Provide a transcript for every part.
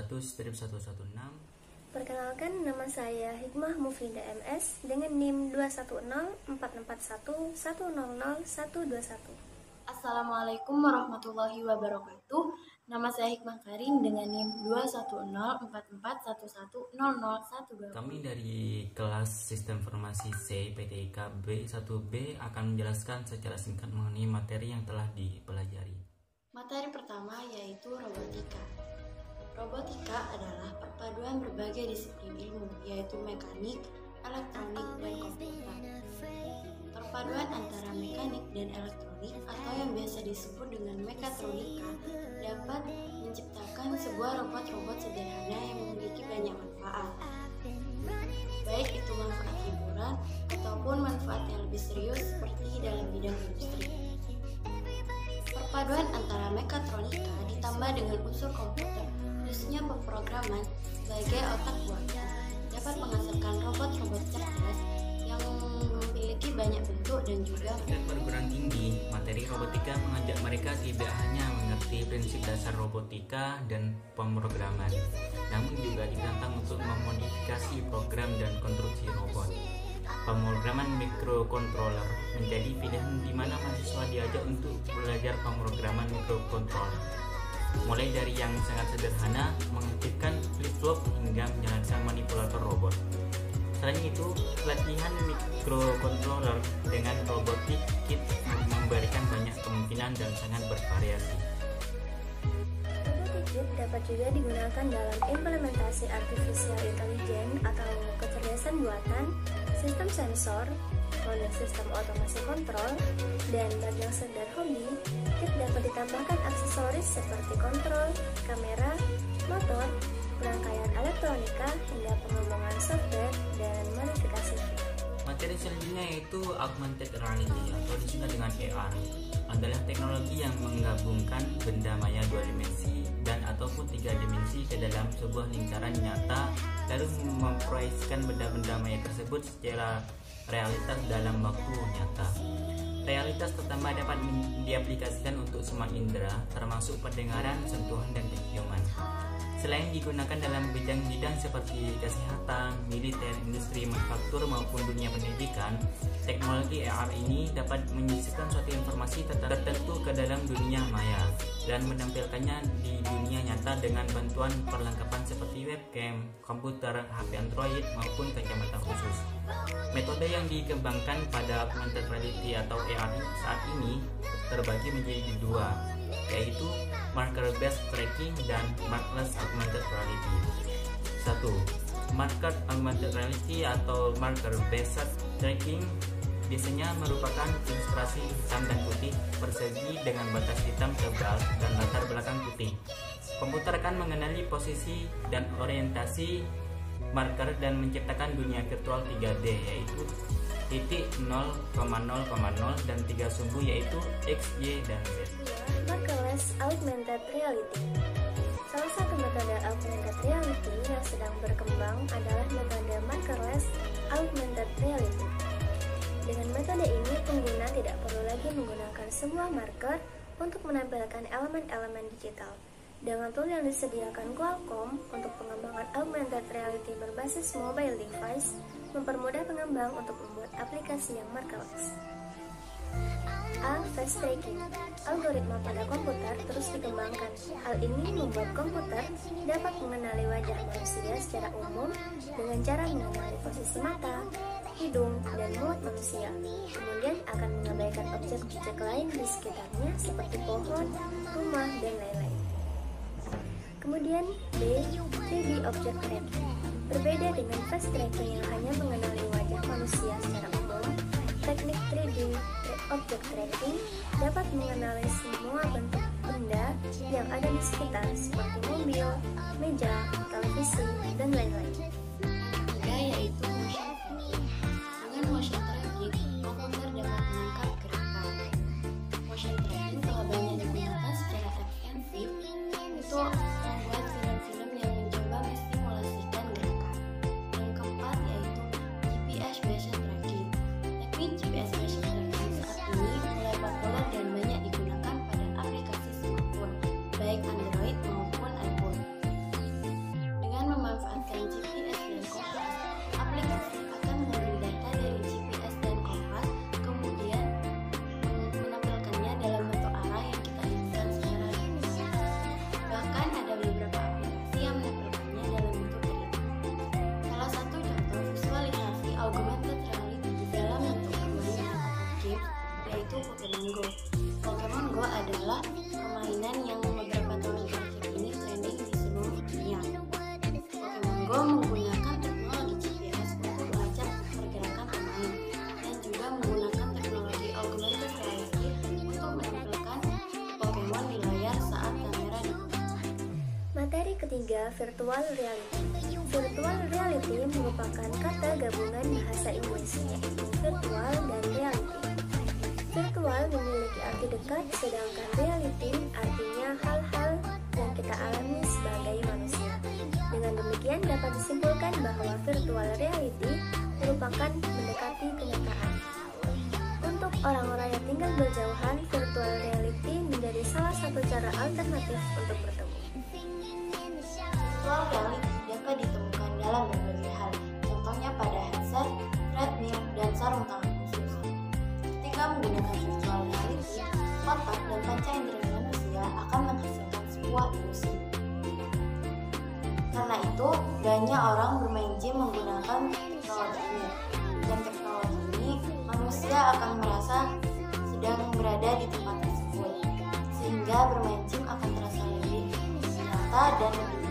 21-116. Perkenalkan, nama saya Hikmah Mufidah MS dengan NIM 2104441000121. Assalamualaikum warahmatullahi wabarakatuh. Nama saya Hikmah Karin dengan NIM 2104411000112. Kami dari kelas Sistem Informasi C PTIK B1B akan menjelaskan secara singkat mengenai materi yang telah dipelajari. Materi pertama yaitu robotika. Robotika adalah perpaduan berbagai disiplin ilmu, yaitu mekanik, elektronik, dan komputer. Perpaduan antara mekanik dan elektronik atau yang biasa disebut dengan mekatronika dapat menciptakan sebuah robot-robot sederhana yang memiliki banyak manfaat, baik itu manfaat hiburan ataupun manfaat yang lebih serius seperti dalam bidang industri. Perpaduan antara mekatronika ditambah dengan unsur komputer, khususnya pemrograman sebagai otak buahnya, dapat menghasilkan robot-robot cerdas yang memiliki banyak bentuk dan juga perguruan tinggi. Materi robotika mengajak mereka tidak hanya mengerti prinsip dasar robotika dan pemrograman, namun juga ditantang untuk memodifikasi program dan konstruksi robot. Pemrograman microcontroller menjadi pilihan di mana mahasiswa diajak untuk belajar pemrograman microcontroller, mulai dari yang sangat sederhana mengaktifkan flip-flop hingga menjalankan manipulator robot. Selain itu, latihan microcontroller dengan robotic kit memberikan banyak kemungkinan dan sangat bervariasi. Robotic kit dapat juga digunakan dalam implementasi artificial intelligence atau kecerdasan buatan, sistem sensor, model sistem otomasi kontrol, dan bagi yang sekedar hobi, kit dapat ditambahkan aksesoris seperti kontrol, kamera, motor, perangkaian elektronika, hingga pengembangan software dan modifikasi. Materi selanjutnya yaitu augmented reality atau disingkat dengan AR, adalah teknologi yang menggabungkan benda maya dua dimensi dan ataupun tiga dimensi ke dalam sebuah lingkaran nyata, lalu memproyeksikan benda-benda maya tersebut secara realitas dalam waktu nyata. Realitas pertama dapat diaplikasikan untuk semua indera, termasuk pendengaran, sentuhan, dan penciuman. Selain digunakan dalam bidang-bidang seperti kesehatan, militer, industri, manufaktur, maupun dunia pendidikan, teknologi AR ini dapat menyisipkan suatu informasi tertentu ke dalam dunia maya dan menampilkannya di dunia nyata dengan bantuan perlengkapan seperti webcam, komputer, HP Android, maupun kacamata khusus. Metode yang dikembangkan pada augmented reality atau AR saat ini terbagi menjadi dua, yaitu marker based tracking dan markerless augmented reality. 1. Marker augmented reality atau marker based tracking biasanya merupakan ilustrasi hitam dan putih persegi dengan batas hitam tebal dan latar belakang putih. Komputer akan mengenali posisi dan orientasi marker dan menciptakan dunia virtual 3D, yaitu titik 0,0,0 dan 3 sumbu, yaitu X, Y, dan Z. Markerless augmented reality. Salah satu metode augmented reality yang sedang berkembang adalah metode markerless augmented reality. Dengan metode ini, pengguna tidak perlu lagi menggunakan sebuah marker untuk menampilkan elemen-elemen digital. Dengan tool yang disediakan Qualcomm untuk pengembangan augmented reality berbasis mobile device, mempermudah pengembang untuk membuat aplikasi yang markerless. Face tracking. Algoritma pada komputer terus dikembangkan. Hal ini membuat komputer dapat mengenali wajah manusia secara umum dengan cara mengenali posisi mata, hidung, dan mulut manusia. Kemudian akan mengabaikan objek-objek lain di sekitarnya seperti pohon, rumah, dan lain-lain. Kemudian B. 3D Object Tracking. Berbeda dengan face tracking yang hanya mengenali wajah manusia secara umum, teknik 3D Object Tracking dapat mengenali semua bentuk benda yang ada di sekitar seperti mobil, meja, televisi, dan lain-lain. Ketiga yaitu motion tracking. Dengan motion tracking, komputer dapat menangkap gerakan. Motion tracking telah banyak digunakan secara efektif untuk membuat film-film yang mencoba menstimulasikan gerakan. Yang keempat yaitu GPS based tracking. Teknik GPS based tracking saat ini mulai populer dan banyak digunakan pada aplikasi smartphone, baik Android maupun iPhone. Pokemon Go. Pokemon Go adalah permainan yang beberapa tahun terakhir ini trending di seluruh dunia. Pokemon Go menggunakan teknologi GPS untuk melacak pergerakan pemain dan juga menggunakan teknologi augmented reality untuk menampilkan Pokemon di layar saat kamera dibuka. Materi ketiga, virtual reality. Virtual reality merupakan kata gabungan bahasa Inggris, yaitu virtual dan reality. Virtual memiliki arti dekat, sedangkan reality artinya hal-hal yang kita alami sebagai manusia. Dengan demikian dapat disimpulkan bahwa virtual reality merupakan mendekati kenyataan. Untuk orang-orang yang tinggal berjauhan, virtual reality menjadi salah satu cara alternatif untuk bertemu. Virtual reality dapat ditemukan dalam berbagai hal, contohnya pada headset, treadmill, dan sarung tangan khusus. Ketika menggunakan virtual reality, otak dan panca indera manusia akan menghasilkan sebuah ilusi. Karena itu, banyak orang bermain game menggunakan teknologi ini. Dan teknologi ini, manusia akan merasa sedang berada di tempat tersebut, sehingga bermain game akan terasa lebih nyata dan lebih.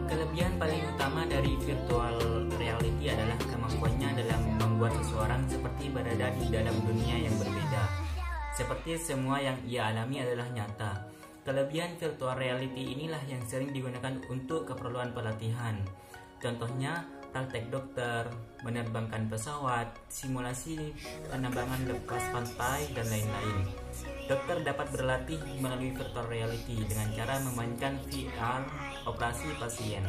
Kelebihan paling utama dari virtual reality adalah kemampuannya dalam membuat seseorang seperti berada di dalam dunia yang berbeda. Seperti semua yang ia alami adalah nyata. Kelebihan virtual reality inilah yang sering digunakan untuk keperluan pelatihan. Contohnya, praktek dokter, menerbangkan pesawat, simulasi penambangan lepas pantai, dan lain-lain. Dokter dapat berlatih melalui virtual reality dengan cara memainkan VR operasi pasien.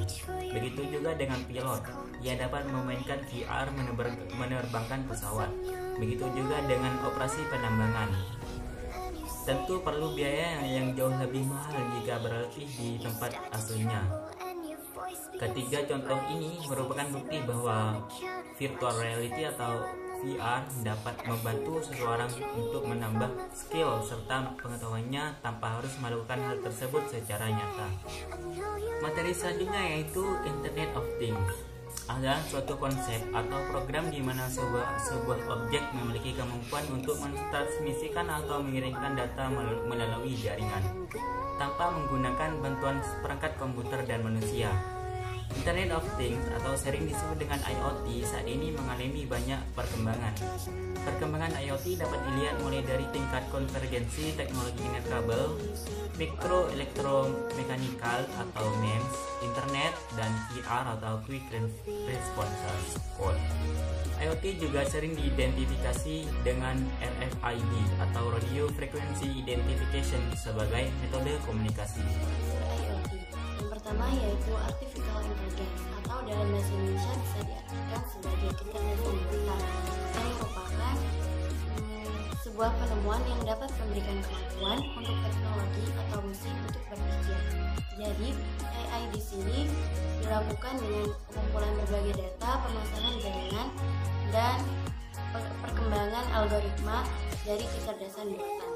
Begitu juga dengan pilot, ia dapat memainkan VR menerbangkan pesawat. Begitu juga dengan operasi penambangan. Tentu perlu biaya yang jauh lebih mahal jika berlatih di tempat aslinya. Ketiga contoh ini merupakan bukti bahwa virtual reality atau VR dapat membantu seseorang untuk menambah skill serta pengetahuannya tanpa harus melakukan hal tersebut secara nyata. Materi selanjutnya yaitu Internet of Things. Adalah suatu konsep atau program di mana sebuah objek memiliki kemampuan untuk mentransmisikan atau mengirimkan data melalui jaringan tanpa menggunakan bantuan perangkat komputer dan manusia. Internet of Things atau sering disebut dengan IoT saat ini mengalami banyak perkembangan. Perkembangan IoT dapat dilihat mulai dari tingkat konvergensi teknologi internet kabel, mikro elektromekanikal atau MEMS, internet, dan VR atau Quick Response Code. IoT juga sering diidentifikasi dengan RFID atau Radio Frequency Identification sebagai metode komunikasi. Pertama yaitu artificial intelligence atau dalam bahasa Indonesia bisa diartikan sebagai kecerdasan buatan yang merupakan sebuah penemuan yang dapat memberikan kemampuan untuk teknologi atau mesin untuk berpikir. Jadi AI di sini dilakukan dengan pengumpulan berbagai data, pemasangan jaringan, dan perkembangan algoritma dari kecerdasan buatan.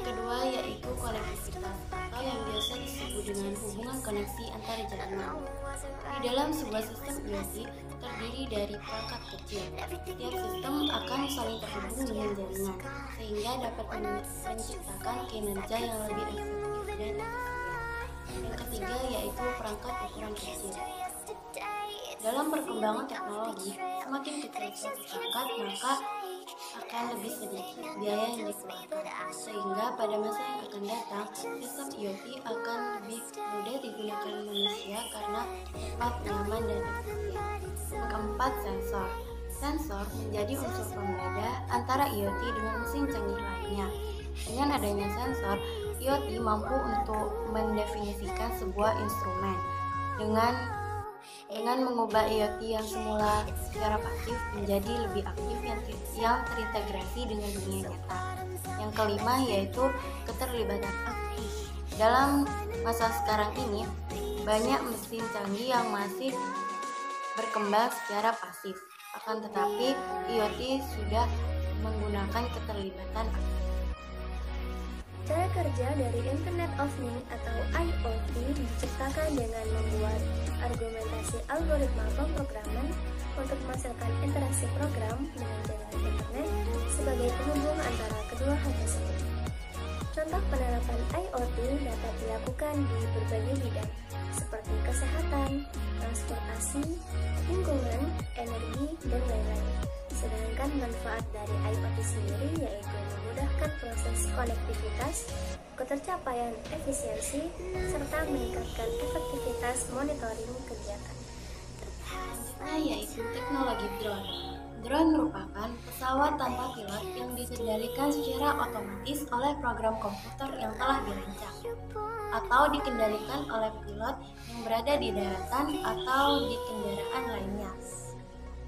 Kedua yaitu konektivitas atau yang biasa disebut dengan hubungan koneksi antar jaringan. Di dalam sebuah sistem IoT terdiri dari perangkat kecil. Setiap sistem akan saling terhubung dengan jaringan sehingga dapat menciptakan kinerja yang lebih efektif dan efisien. Yang ketiga yaitu perangkat ukuran kecil. Dalam perkembangan teknologi, semakin kecil suatu perangkat maka akan lebih sedikit biaya yang dikeluarkan, sehingga pada masa yang akan datang sistem IoT akan lebih mudah digunakan manusia karena cepat, nyaman, dan efisien. Keempat, sensor. Sensor menjadi unsur pembeda antara IoT dengan mesin canggih lainnya. Dengan adanya sensor, IoT mampu untuk mendefinisikan sebuah instrumen dengan mengubah IoT yang semula secara pasif menjadi lebih aktif yang terintegrasi dengan dunia nyata. Yang kelima yaitu keterlibatan aktif. Dalam masa sekarang ini, banyak mesin canggih yang masih berkembang secara pasif. Akan tetapi, IoT sudah menggunakan keterlibatan aktif. Cara kerja dari Internet of Things atau IoT diciptakan dengan membuat argumentasi algoritma pemrograman untuk menghasilkan interaksi program dengan jaringan internet sebagai penghubung antara kedua hal tersebut. Contoh penerapan IoT dapat dilakukan di berbagai bidang, seperti kesehatan, transportasi, lingkungan, energi, dan lain-lain. Sedangkan manfaat dari IoT sendiri yaitu memudahkan proses konektivitas, ketercapaian efisiensi, serta meningkatkan efektivitas monitoring kegiatan. Yaitu teknologi drone. Drone merupakan pesawat tanpa pilot yang dikendalikan secara otomatis oleh program komputer yang telah dirancang, atau dikendalikan oleh pilot yang berada di daratan atau di kendaraan lainnya.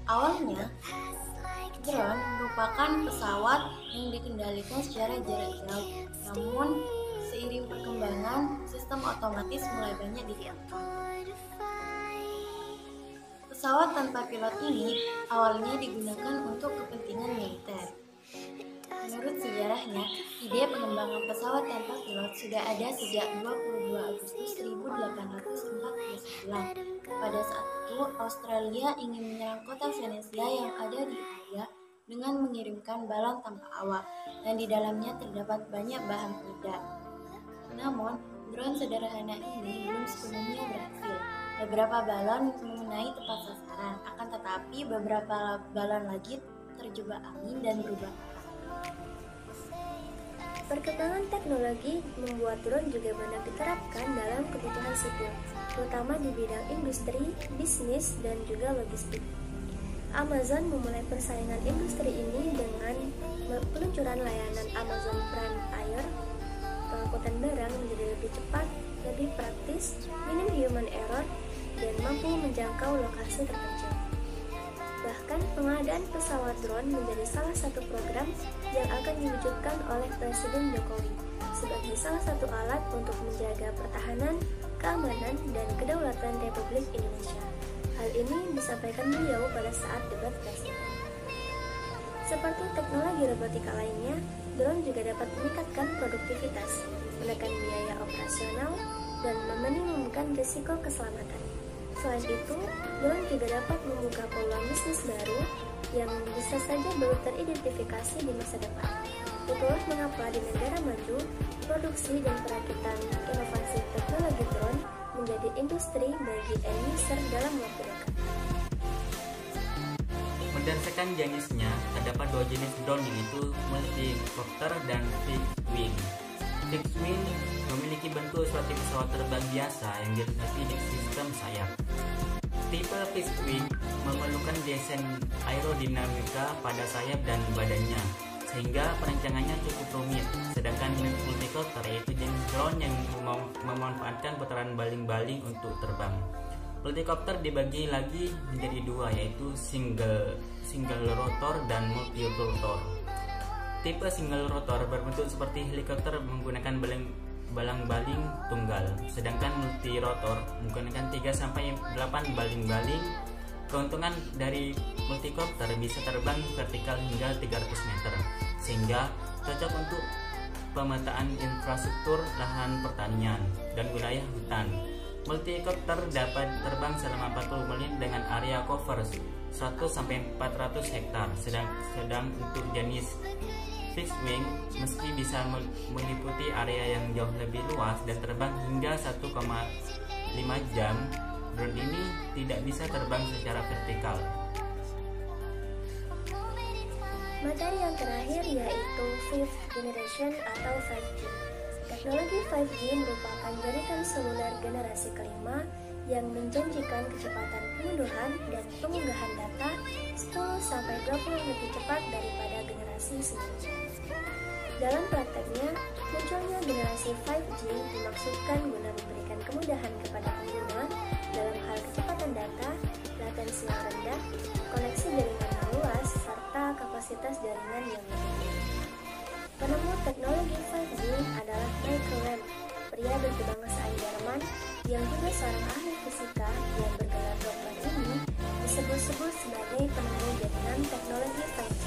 Awalnya, drone merupakan pesawat yang dikendalikan secara jarak jauh, namun seiring perkembangan, sistem otomatis mulai banyak digunakan. Pesawat tanpa pilot ini awalnya digunakan untuk kepentingan militer. Menurut sejarahnya, ide pengembangan pesawat tanpa pilot sudah ada sejak 22 Agustus 1849. Pada saat itu, Australia ingin menyerang kota Venesia yang ada di Italia dengan mengirimkan balon tanpa awak, dan di dalamnya terdapat banyak bahan peledak. Namun, drone sederhana ini belum sepenuhnya berhasil. Beberapa balon mengenai tepat sasaran, akan tetapi beberapa balon lagi terjebak angin dan berubah arah. Perkembangan teknologi membuat drone juga banyak diterapkan dalam kebutuhan sipil, terutama di bidang industri, bisnis, dan juga logistik. Amazon memulai persaingan industri ini dengan peluncuran layanan Amazon Prime Air. Pengangkutan barang menjadi lebih cepat, lebih praktis, minim human error, dan mampu menjangkau lokasi terpencil. Bahkan pengadaan pesawat drone menjadi salah satu program yang akan diwujudkan oleh Presiden Jokowi sebagai salah satu alat untuk menjaga pertahanan, keamanan, dan kedaulatan Republik Indonesia. Hal ini disampaikan beliau pada saat debat presiden. Seperti teknologi robotika lainnya, drone juga dapat meningkatkan produktivitas, menekan biaya operasional, dan meminimumkan risiko keselamatan. Selain itu, drone juga dapat membuka peluang bisnis baru yang bisa saja belum teridentifikasi di masa depan. Itulah mengapa di negara maju, produksi dan perakitan inovasi teknologi drone menjadi industri bagi end user dalam waktu dekat. Berdasarkan jenisnya, terdapat dua jenis drone yaitu multicopter dan fixed wing. Fixed wing memiliki bentuk seperti pesawat terbang biasa yang dilengkapi dengan sistem sayap. Tipe fixed wing memerlukan desain aerodinamika pada sayap dan badannya, sehingga perancangannya cukup rumit. Sedangkan multicopter yaitu jenis drone yang memanfaatkan putaran baling-baling untuk terbang. Multicopter dibagi lagi menjadi dua, yaitu single rotor dan multi rotor. Tipe single rotor berbentuk seperti helikopter menggunakan balang-baling tunggal, sedangkan multi rotor menggunakan 3-8 baling-baling. Keuntungan dari multicopter bisa terbang vertikal hingga 300 meter, sehingga cocok untuk pemetaan infrastruktur lahan pertanian dan wilayah hutan. Multicopter dapat terbang selama 40 menit dengan area cover 100-400 hektar, sedang untuk jenis fixed wing meski bisa meliputi area yang jauh lebih luas dan terbang hingga 1,5 jam, drone ini tidak bisa terbang secara vertikal. Materi yang terakhir yaitu Fifth Generation atau 5G. Teknologi 5G merupakan jaringan seluler generasi kelima yang menjanjikan kecepatan pengunduhan dan pengunggahan data 10-20 lebih cepat daripada generasi sebelumnya. Dalam prakteknya, munculnya generasi 5G dimaksudkan guna memberikan kemudahan kepada pengguna dalam hal kecepatan data, latensi yang rendah, koneksi jaringan yang luas, serta kapasitas jaringan yang lebih tinggi. Penemu teknologi 5G adalah Michael Lamb, pria berkebangsaan Jerman yang juga seorang ahli fisika yang bergelar doktor ini disebut-sebut sebagai penemu jaringan teknologi 5G.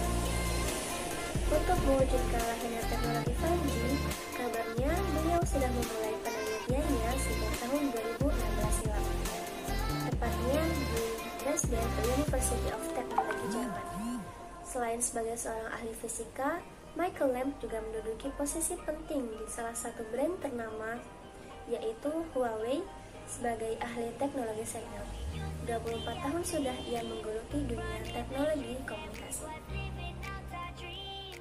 Untuk mewujudkan lahirnya teknologi 5G, kabarnya beliau sudah memulai penelitiannya sejak tahun 2016 silam, tepatnya di Dresden University of Technology Jerman. Selain sebagai seorang ahli fisika, Michael Lamb juga menduduki posisi penting di salah satu brand ternama, yaitu Huawei, sebagai ahli teknologi senior. 24 tahun sudah ia menggeluti dunia teknologi komunikasi.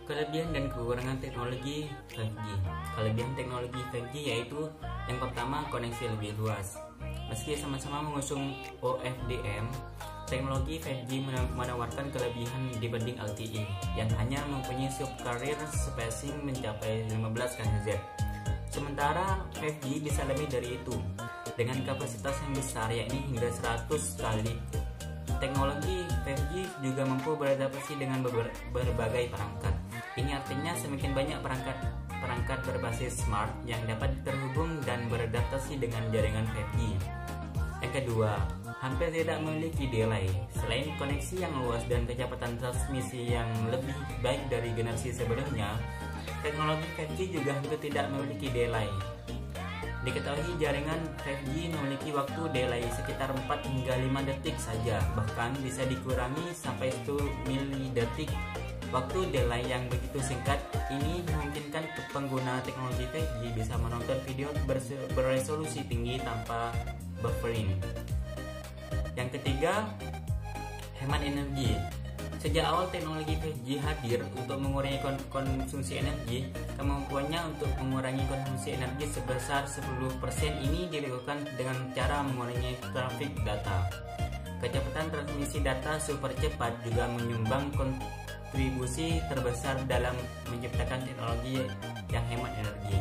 Kelebihan dan kekurangan teknologi 5G. Kelebihan teknologi 5G yaitu yang pertama, koneksi lebih luas. Meski sama-sama mengusung OFDM, teknologi 5G menawarkan kelebihan dibanding LTE yang hanya mempunyai subcarrier spacing mencapai 15 kHz. Sementara 5G bisa lebih dari itu dengan kapasitas yang besar, yakni hingga 100 kali. Teknologi 5G juga mampu beradaptasi dengan berbagai perangkat. Ini artinya semakin banyak perangkat berbasis smart yang dapat terhubung dan beradaptasi dengan jaringan 5G. Yang kedua, hampir tidak memiliki delay. Selain koneksi yang luas dan kecepatan transmisi yang lebih baik dari generasi sebelumnya, teknologi 5G juga hampir tidak memiliki delay. Diketahui jaringan 5G memiliki waktu delay sekitar 4 hingga 5 detik saja, bahkan bisa dikurangi sampai 1 milidetik. Waktu delay yang begitu singkat ini memungkinkan pengguna teknologi 5G bisa menonton video beresolusi tinggi tanpa buffering. Yang ketiga, hemat energi. Sejak awal teknologi 5G hadir untuk mengurangi konsumsi energi, kemampuannya untuk mengurangi konsumsi energi sebesar 10% ini dilakukan dengan cara mengurangi trafik data. Kecepatan transmisi data super cepat juga menyumbang kontribusi terbesar dalam menciptakan teknologi yang hemat energi.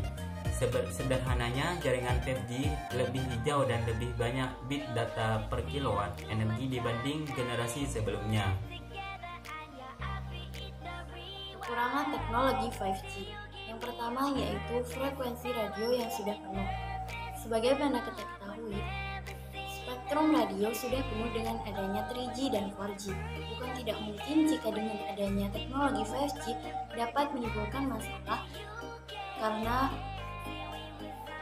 Sederhananya, jaringan 5G lebih hijau dan lebih banyak bit data per kilowatt energi dibanding generasi sebelumnya. Kekurangan teknologi 5G. Yang pertama yaitu frekuensi radio yang sudah penuh. Sebagaimana kita ketahui, spektrum radio sudah penuh dengan adanya 3G dan 4G. Bukan tidak mungkin jika dengan adanya teknologi 5G dapat menimbulkan masalah karena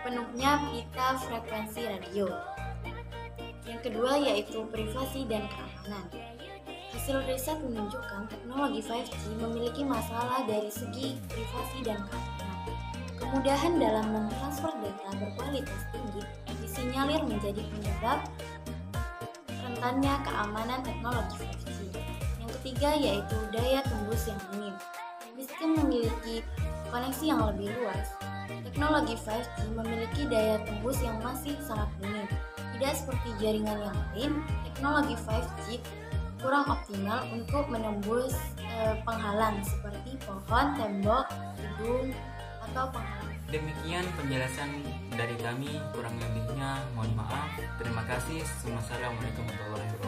penuhnya pita frekuensi radio. Yang kedua yaitu privasi dan keamanan. Hasil riset menunjukkan teknologi 5G memiliki masalah dari segi privasi dan keamanan. Kemudahan dalam mentransfer data berkualitas tinggi disinyalir menjadi penyebab rentannya keamanan teknologi 5G. Yang ketiga yaitu daya tembus yang minim. Meski memiliki koneksi yang lebih luas, teknologi 5G memiliki daya tembus yang masih sangat minim. Tidak seperti jaringan yang lain, teknologi 5G kurang optimal untuk menembus penghalang seperti pohon, tembok, gedung, atau penghalang. Demikian penjelasan dari kami, kurang lebihnya mohon maaf. Terima kasih. Wassalamualaikum warahmatullahi wabarakatuh.